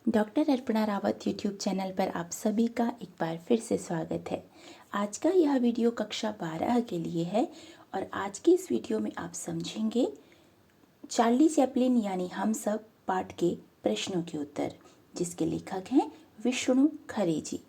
Doctor Arpana Rawat YouTube channel पर आप सभी का एक बार फिर से स्वागत है। आज का यह वीडियो कक्षा 12 के लिए है और आज की इस वीडियो में आप समझेंगे चार्ली चैपलिन यानी हम सब पाठ के प्रश्नों के उत्तर, जिसके लेखक हैं विष्णु खरे जी।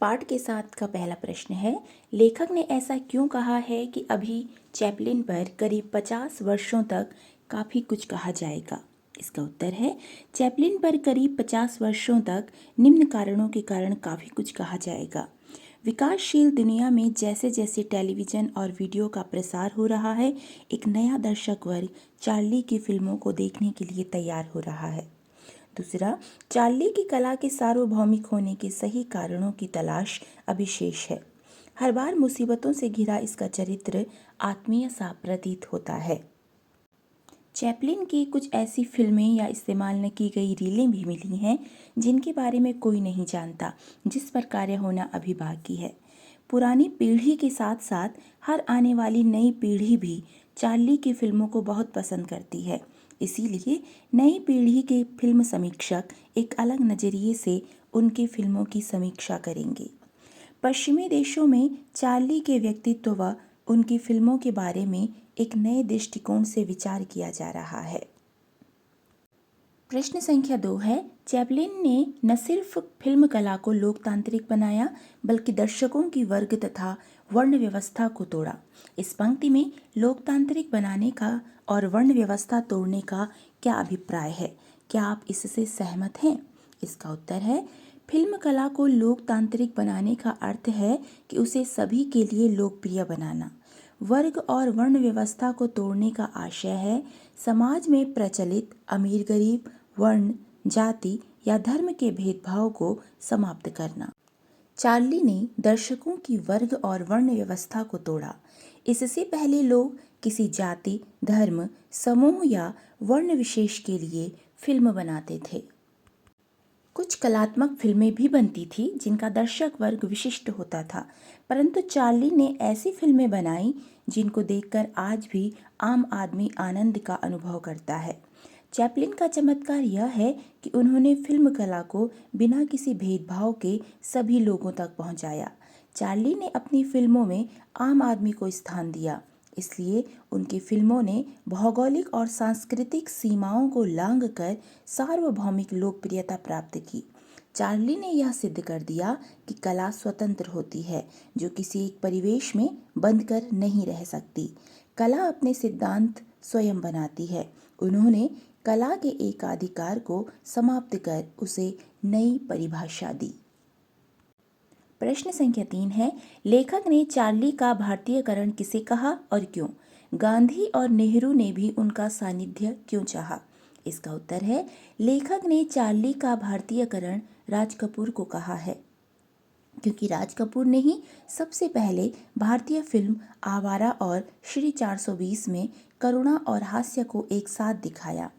पाठ के साथ का पहला प्रश्न है, लेखक ने ऐसा क्यों कहा है कि अभी चैपलिन पर करीब 50 वर्षों तक काफ़ी कुछ कहा जाएगा। इसका उत्तर है, चैपलिन पर करीब 50 वर्षों तक निम्न कारणों के कारण काफ़ी कुछ कहा जाएगा। विकासशील दुनिया में जैसे जैसे टेलीविज़न और वीडियो का प्रसार हो रहा है, एक नया दर्शक वर्ग चार्ली की फिल्मों को देखने के लिए तैयार हो रहा है। दूसरा, चार्ली की कला के सार्वभौमिक होने के सही कारणों की तलाश अभी शेष है। हर बार मुसीबतों से घिरा इसका चरित्र आत्मीय सा प्रतीत होता है। चैपलिन की कुछ ऐसी फिल्में या इस्तेमाल न की गई रीलें भी मिली हैं जिनके बारे में कोई नहीं जानता, जिस पर कार्य होना अभी बाकी है। पुरानी पीढ़ी के साथ साथ हर आने वाली नई पीढ़ी भी चार्ली की फिल्मों को बहुत पसंद करती है। इसीलिए नई पीढ़ी के फिल्म समीक्षक एक अलग नज़रिए से उनकी फिल्मों की समीक्षा करेंगे। पश्चिमी देशों में चार्ली के व्यक्तित्व व उनकी फिल्मों के बारे में एक नए दृष्टिकोण से विचार किया जा रहा है। प्रश्न संख्या 2 है, चैपलिन ने न सिर्फ फिल्म कला को लोकतांत्रिक बनाया बल्कि दर्शकों की वर्ग तथा वर्ण व्यवस्था को तोड़ा। इस पंक्ति में लोकतांत्रिक बनाने का और वर्ण व्यवस्था तोड़ने का क्या अभिप्राय है? क्या आप इससे सहमत हैं? इसका उत्तर है, फिल्म कला को लोकतांत्रिक बनाने का अर्थ है कि उसे सभी के लिए लोकप्रिय बनाना। वर्ग और वर्ण व्यवस्था को तोड़ने का आशय है समाज में प्रचलित अमीर गरीब, वर्ण, जाति या धर्म के भेदभाव को समाप्त करना। चार्ली ने दर्शकों की वर्ग और वर्ण व्यवस्था को तोड़ा। इससे पहले लोग किसी जाति, धर्म, समूह या वर्ण विशेष के लिए फिल्म बनाते थे। कुछ कलात्मक फिल्में भी बनती थी जिनका दर्शक वर्ग विशिष्ट होता था, परंतु चार्ली ने ऐसी फिल्में बनाई जिनको देखकर आज भी आम आदमी आनंद का अनुभव करता है। चैपलिन का चमत्कार यह है कि उन्होंने फिल्म कला को बिना किसी भेदभाव के सभी लोगों तक पहुंचाया। चार्ली ने अपनी फिल्मों में आम आदमी को स्थान दिया, इसलिए उनकी फिल्मों ने भौगोलिक और सांस्कृतिक सीमाओं को लांघकर सार्वभौमिक लोकप्रियता प्राप्त की। चार्ली ने यह सिद्ध कर दिया कि कला स्वतंत्र होती है, जो किसी एक परिवेश में बंद कर नहीं रह सकती। कला अपने सिद्धांत स्वयं बनाती है। उन्होंने कला के एकाधिकार को समाप्त कर उसे नई परिभाषा दी। प्रश्न संख्या 3 है, लेखक ने चार्ली का भारतीयकरण किसे कहा और क्यों? गांधी और नेहरू ने भी उनका सानिध्य क्यों चाहा? इसका उत्तर है, लेखक ने चार्ली का भारतीयकरण राज कपूर को कहा है, क्योंकि राज कपूर ने ही सबसे पहले भारतीय फिल्म आवारा और श्री 420 में करुणा और हास्य को एक साथ दिखाया,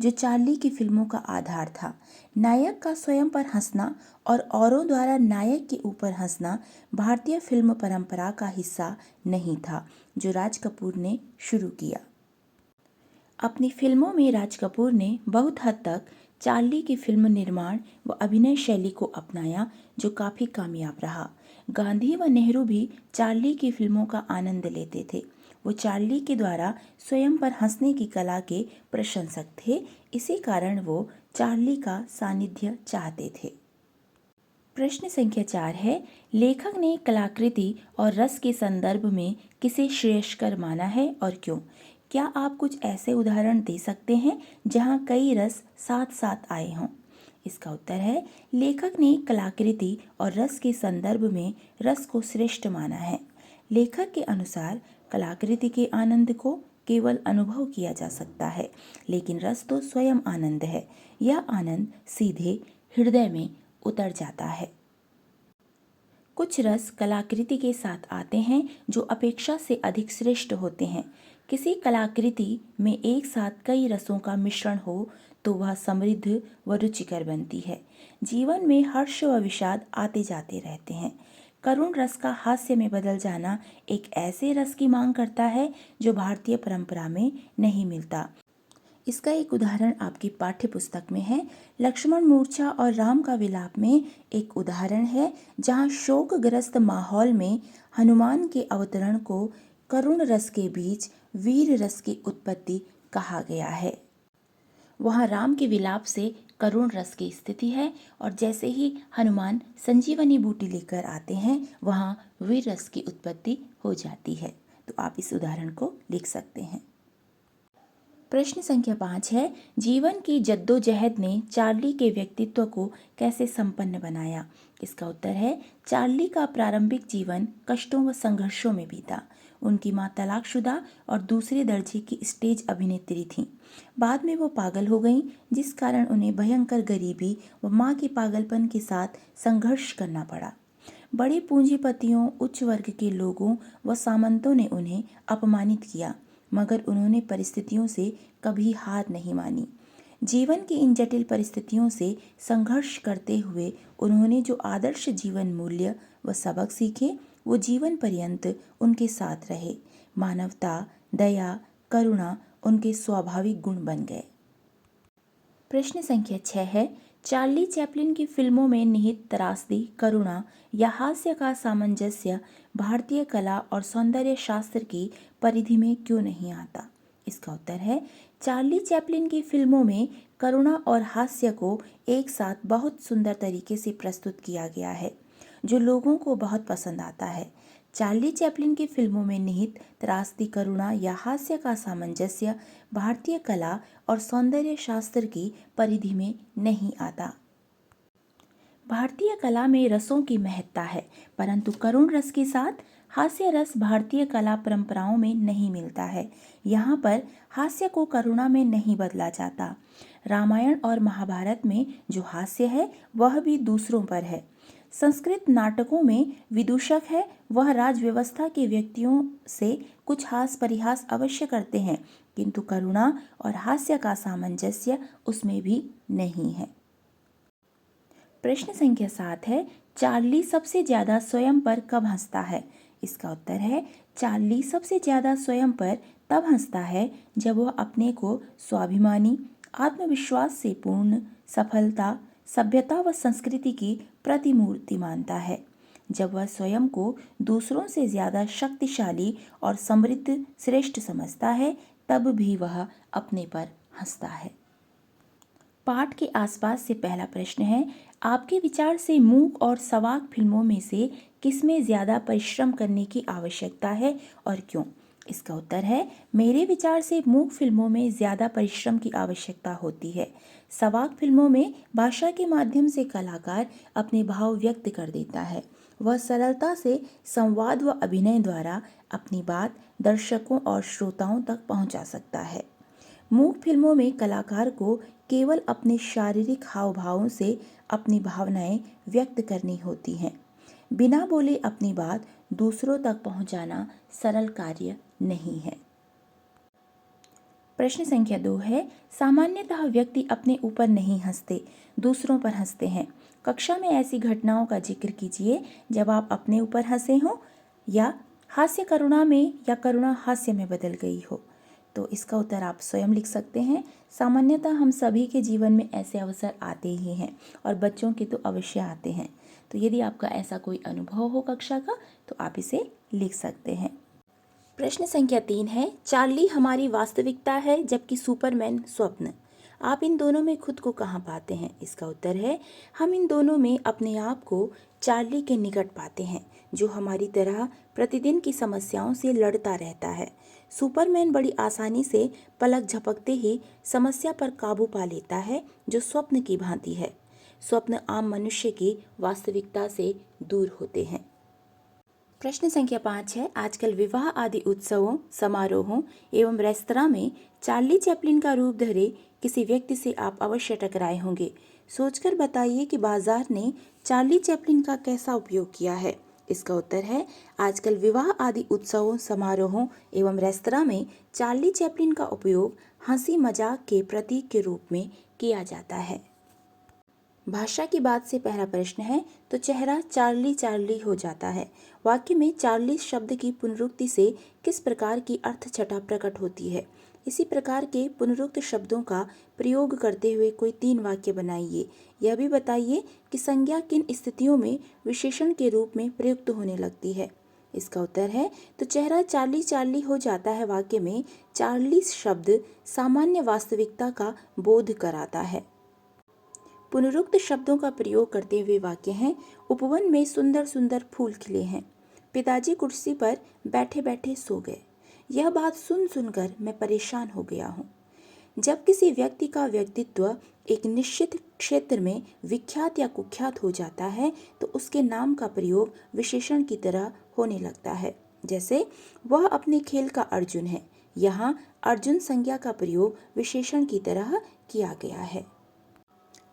जो चार्ली की फिल्मों का आधार था। नायक का स्वयं पर हंसना और औरों द्वारा नायक के ऊपर हंसना भारतीय फिल्म परंपरा का हिस्सा नहीं था, जो राज कपूर ने शुरू किया। अपनी फिल्मों में राज कपूर ने बहुत हद तक चार्ली की फिल्म निर्माण व अभिनय शैली को अपनाया, जो काफ़ी कामयाब रहा। गांधी व नेहरू भी चार्ली की फिल्मों का आनंद लेते थे। वो चार्ली के द्वारा स्वयं पर हंसने की कला के प्रशंसक थे, इसी कारण वो चार्ली का सानिध्य चाहते थे। प्रश्न संख्या 4 है, लेखक ने कलाकृति और रस के संदर्भ में किसे श्रेयस्कर माना है और क्यों? क्या आप कुछ ऐसे उदाहरण दे सकते हैं जहां कई रस साथ साथ आए हों? इसका उत्तर है, लेखक ने कलाकृति और रस के संदर्भ में रस को श्रेष्ठ माना है। लेखक के अनुसार कलाकृति के आनंद को केवल अनुभव किया जा सकता है, लेकिन रस तो स्वयं आनंद है। यह आनंद सीधे हृदय में उतर जाता है। कुछ रस कलाकृति के साथ आते हैं जो अपेक्षा से अधिक श्रेष्ठ होते हैं। किसी कलाकृति में एक साथ कई रसों का मिश्रण हो तो वह समृद्ध व रुचिकर बनती है। जीवन में हर्ष व विषाद आते जाते रहते हैं। करुण रस का हास्य में बदल जाना एक ऐसे रस की मांग करता है जो भारतीय परंपरा में नहीं मिलता। इसका एक उदाहरण आपकी पाठ्य पुस्तक में है। लक्ष्मण मूर्छा और राम का विलाप में एक उदाहरण है जहाँ शोकग्रस्त माहौल में हनुमान के अवतरण को करुण रस के बीच वीर रस की उत्पत्ति कहा गया है। वहाँ राम के विलाप से करुण रस की स्थिति है और जैसे ही हनुमान संजीवनी बूटी लेकर आते हैं वहाँ वीर रस की उत्पत्ति हो जाती है। तो आप इस उदाहरण को लिख सकते हैं। प्रश्न संख्या 5 है, जीवन की जद्दोजहद ने चार्ली के व्यक्तित्व को कैसे संपन्न बनाया? इसका उत्तर है, चार्ली का प्रारंभिक जीवन कष्टों व संघर्षों में बीता। उनकी माँ तलाकशुदा और दूसरे दर्जे की स्टेज अभिनेत्री थीं। बाद में वो पागल हो गईं, जिस कारण उन्हें भयंकर गरीबी व माँ के पागलपन के साथ संघर्ष करना पड़ा। बड़े पूंजीपतियों, उच्च वर्ग के लोगों व सामंतों ने उन्हें अपमानित किया, मगर उन्होंने परिस्थितियों से कभी हार नहीं मानी। जीवन की इन जटिल परिस्थितियों से संघर्ष करते हुए उन्होंने जो आदर्श जीवन मूल्य व सबक सीखे वो जीवन पर्यंत उनके साथ रहे। मानवता, दया, करुणा उनके स्वाभाविक गुण बन गए। प्रश्न संख्या 6 है, चार्ली चैपलिन की फिल्मों में निहित त्रासदी, करुणा या हास्य का सामंजस्य भारतीय कला और सौंदर्य शास्त्र की परिधि में क्यों नहीं आता? इसका उत्तर है, चार्ली चैपलिन की फिल्मों में करुणा और हास्य को एक साथ बहुत सुंदर तरीके से प्रस्तुत किया गया है, जो लोगों को बहुत पसंद आता है। चार्ली चैपलिन की फिल्मों में निहित त्रासदी, करुणा या हास्य का सामंजस्य भारतीय कला और सौंदर्य शास्त्र की परिधि में नहीं आता। भारतीय कला में रसों की महत्ता है, परंतु करुण रस के साथ हास्य रस भारतीय कला परंपराओं में नहीं मिलता है। यहाँ पर हास्य को करुणा में नहीं बदला जाता। रामायण और महाभारत में जो हास्य है वह भी दूसरों पर है। संस्कृत नाटकों में विदूषक है, वह राज व्यवस्था के व्यक्तियों से कुछ हास परिहास अवश्य करते हैं, किंतु करुणा और हास्य का सामंजस्य उसमें भी नहीं है। प्रश्न संख्या 7 है, चार्ली सबसे ज्यादा स्वयं पर कब हंसता है? इसका उत्तर है, चार्ली सबसे ज्यादा स्वयं पर तब हंसता है जब वह अपने को स्वाभिमानी, आत्मविश्वास से पूर्ण, सफलता, सभ्यता व संस्कृति की प्रतिमूर्ति मानता है। जब वह स्वयं को दूसरों से ज्यादा शक्तिशाली और समृद्ध, श्रेष्ठ समझता है, तब भी वह अपने पर हंसता है। पाठ के आसपास से पहला प्रश्न है, आपके विचार से मूक और सवाक फिल्मों में से किसमें ज्यादा परिश्रम करने की आवश्यकता है और क्यों? इसका उत्तर है, मेरे विचार से मूक फिल्मों में ज्यादा परिश्रम की आवश्यकता होती है। सवाक फिल्मों में भाषा के माध्यम से कलाकार अपने भाव व्यक्त कर देता है। वह सरलता से संवाद व अभिनय द्वारा अपनी बात दर्शकों और श्रोताओं तक पहुंचा सकता है। मूक फिल्मों में कलाकार को केवल अपने शारीरिक हाव भावों से अपनी भावनाएं व्यक्त करनी होती हैं। बिना बोले अपनी बात दूसरों तक पहुंचाना सरल कार्य नहीं है। प्रश्न संख्या 2 है, सामान्यतः व्यक्ति अपने ऊपर नहीं हंसते, दूसरों पर हंसते हैं। कक्षा में ऐसी घटनाओं का जिक्र कीजिए जब आप अपने ऊपर हंसे हो या हास्य करुणा में या करुणा हास्य में बदल गई हो। तो इसका उत्तर आप स्वयं लिख सकते हैं। सामान्यतः हम सभी के जीवन में ऐसे अवसर आते ही हैं और बच्चों के तो अवश्य आते हैं। तो यदि आपका ऐसा कोई अनुभव हो कक्षा का तो आप इसे लिख सकते हैं। प्रश्न संख्या 3 है, चार्ली हमारी वास्तविकता है जबकि सुपरमैन स्वप्न। आप इन दोनों में खुद को कहाँ पाते हैं? इसका उत्तर है, हम इन दोनों में अपने आप को चार्ली के निकट पाते हैं, जो हमारी तरह प्रतिदिन की समस्याओं से लड़ता रहता है। सुपरमैन बड़ी आसानी से पलक झपकते ही समस्या पर काबू पा लेता है, जो स्वप्न की भांति है। स्वप्न आम मनुष्य की वास्तविकता से दूर होते हैं। प्रश्न संख्या 5 है, आजकल विवाह आदि उत्सवों, समारोहों एवं रेस्तरां में चार्ली चैपलिन का रूप धरे किसी व्यक्ति से आप अवश्य टकराए होंगे। सोचकर बताइए कि बाजार ने चार्ली चैपलिन का कैसा उपयोग किया है। इसका उत्तर है, आजकल विवाह आदि उत्सवों, समारोहों एवं रेस्तरां में चार्ली चैपलिन का उपयोग हंसी मजाक के प्रतीक के रूप में किया जाता है। भाषा की बात से पहला प्रश्न है, तो चेहरा चार्ली चार्ली हो जाता है। वाक्य में चार्ली शब्द की पुनरुक्ति से किस प्रकार की अर्थ छटा प्रकट होती है? इसी प्रकार के पुनरुक्त शब्दों का प्रयोग करते हुए कोई 3 वाक्य बनाइए। यह भी बताइए कि संज्ञा किन स्थितियों में विशेषण के रूप में प्रयुक्त होने लगती है। इसका उत्तर है तो चेहरा चार्ली चार्ली हो जाता है वाक्य में चार्ली शब्द सामान्य वास्तविकता का बोध कराता है। पुनरुक्त शब्दों का प्रयोग करते हुए वाक्य हैं, उपवन में सुंदर सुंदर फूल खिले हैं। पिताजी कुर्सी पर बैठे बैठे सो गए। यह बात सुन सुनकर मैं परेशान हो गया हूँ। जब किसी व्यक्ति का व्यक्तित्व एक निश्चित क्षेत्र में विख्यात या कुख्यात हो जाता है तो उसके नाम का प्रयोग विशेषण की तरह होने लगता है। जैसे वह अपने खेल का अर्जुन है। यहाँ अर्जुन संज्ञा का प्रयोग विशेषण की तरह किया गया है।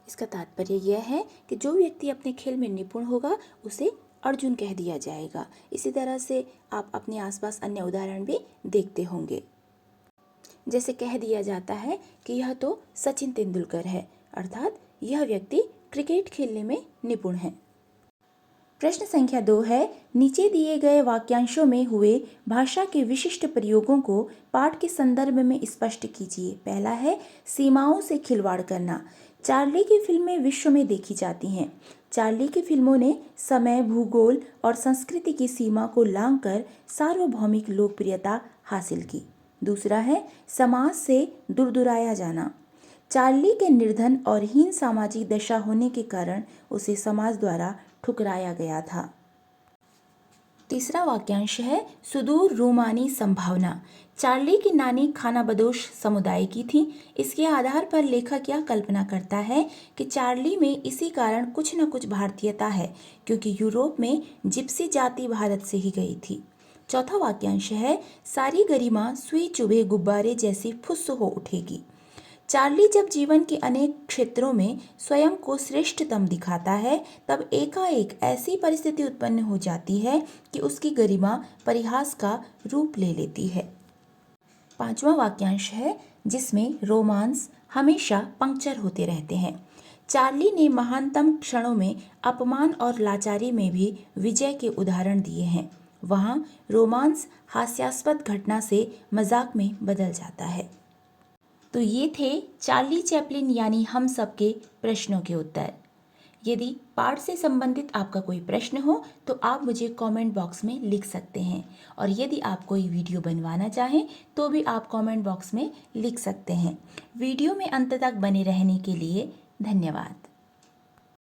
इसका तात्पर्य यह है कि जो व्यक्ति अपने खेल में निपुण होगा उसे अर्जुन कह दिया जाएगा। इसी तरह से आप अपने आसपास अन्य उदाहरण भी देखते होंगे। जैसे कह दिया जाता है कि यह तो सचिन तेंदुलकर है, अर्थात यह व्यक्ति क्रिकेट खेलने में निपुण है। प्रश्न संख्या 2 है, नीचे दिए गए वाक्यांशों में हुए भाषा के विशिष्ट प्रयोगों को पाठ के संदर्भ में स्पष्ट कीजिए। पहला है सीमाओं से खिलवाड़ करना। चार्ली की फिल्में विश्व में देखी जाती हैं। चार्ली की फिल्मों ने समय, भूगोल और संस्कृति की सीमा को लांघकर सार्वभौमिक लोकप्रियता हासिल की। दूसरा है समाज से दुरदुराया जाना। चार्ली के निर्धन और हीन सामाजिक दशा होने के कारण उसे समाज द्वारा ठुकराया गया था। तीसरा वाक्यांश है सुदूर रोमानी संभावना। चार्ली की नानी खानाबदोश समुदाय की थी। इसके आधार पर लेखक यह कल्पना करता है कि चार्ली में इसी कारण कुछ न कुछ भारतीयता है, क्योंकि यूरोप में जिप्सी जाति भारत से ही गई थी। चौथा वाक्यांश है सारी गरिमा सुई चुभे गुब्बारे जैसी फुस्स हो उठेगी। चार्ली जब जीवन के अनेक क्षेत्रों में स्वयं को श्रेष्ठतम दिखाता है तब एकाएक ऐसी परिस्थिति उत्पन्न हो जाती है कि उसकी गरिमा परिहास का रूप ले लेती है। पांचवा वाक्यांश है जिसमें रोमांस हमेशा पंक्चर होते रहते हैं। चार्ली ने महानतम क्षणों में अपमान और लाचारी में भी विजय के उदाहरण दिए हैं। वहाँ रोमांस हास्यास्पद घटना से मजाक में बदल जाता है। तो ये थे चार्ली चैपलिन यानी हम सब के प्रश्नों के उत्तर। यदि पाठ से संबंधित आपका कोई प्रश्न हो तो आप मुझे कमेंट बॉक्स में लिख सकते हैं, और यदि आप कोई वीडियो बनवाना चाहें तो भी आप कमेंट बॉक्स में लिख सकते हैं। वीडियो में अंत तक बने रहने के लिए धन्यवाद।